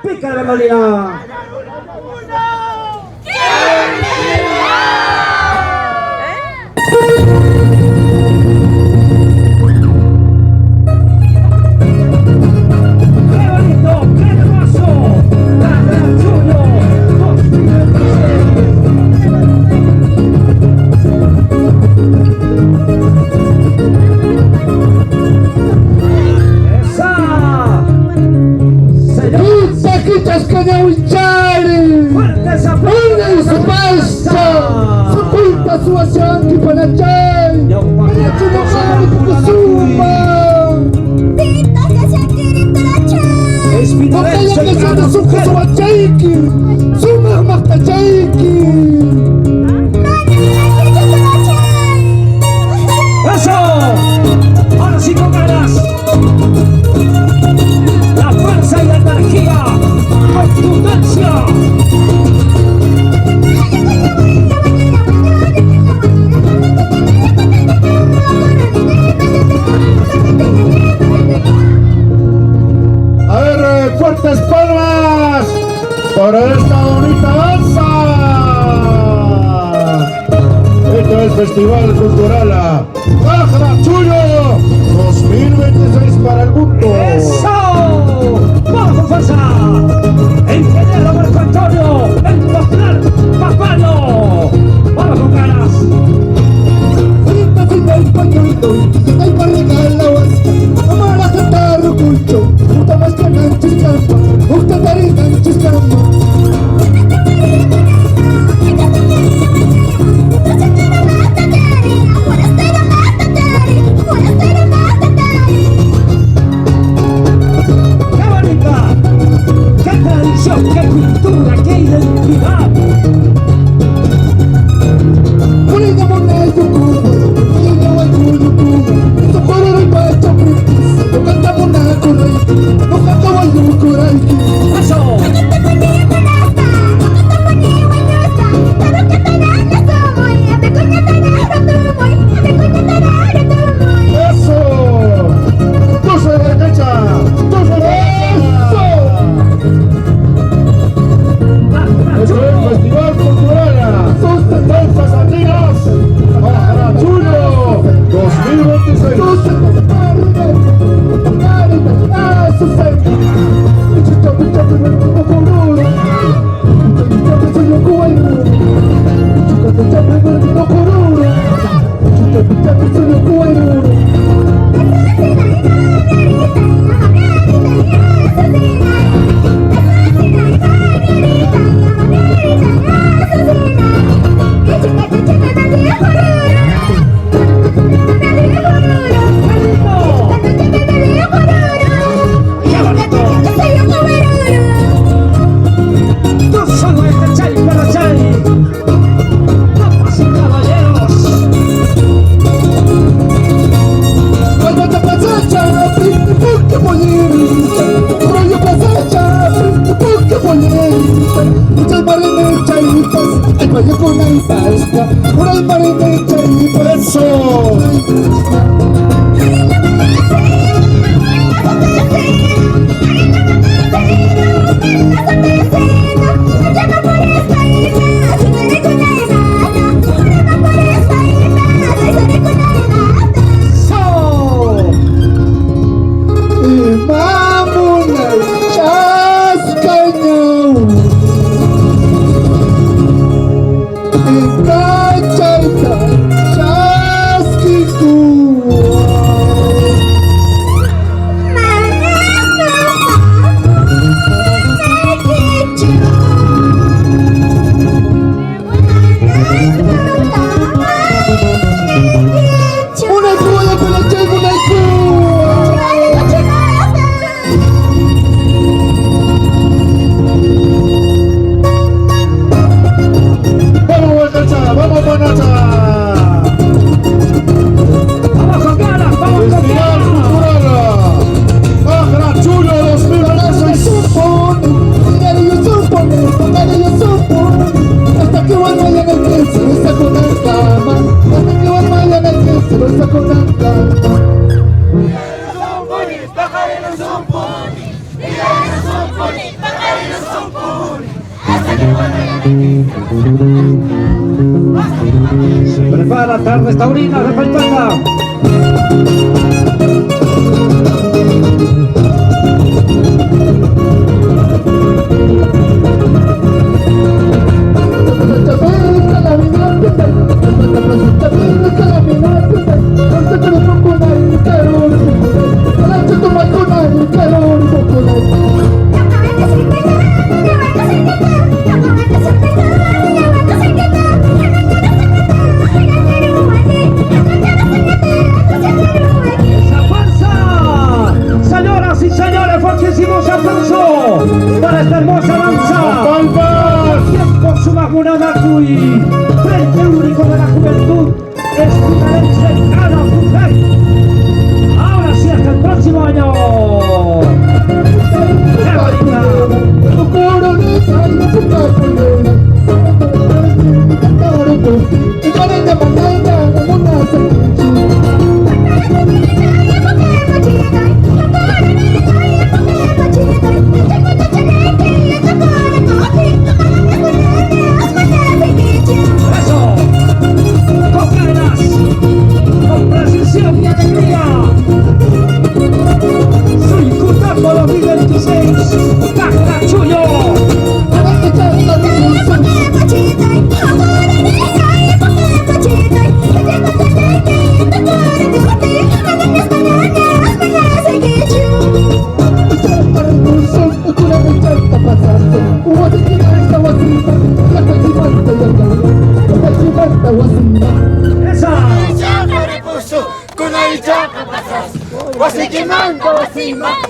Pica la Molina. Para esta bonita danza. Esto es Festival Cultural Pajarachullo 2026 para el mundo. ¡Eso! ¡Vamos con fuerza! El ingeniero Marco Antonio, el popular Papano. ¡Vamos con ganas! ¡Qué cultura, qué identidad! ¡Eso! Suscríbete. Se prepara tardes taurinas de Paipata. ¡Esa fuerza! Señoras y señores, fuertísimos aplausos para esta hermosa danza. ¡Palmas! Tiempo Sumaguna Nakui, Frente Único de la Juventud Escudalense Ana Fujay. Ahora sí, hasta el próximo año. ¡Qué bonita! ¡Eso! ¡Con ganas! ¡Con precisión y alegría! ¡Soy Cutaco 2026! ¡Caja Chuyo! ¡Esa! Wasimando, wasimando,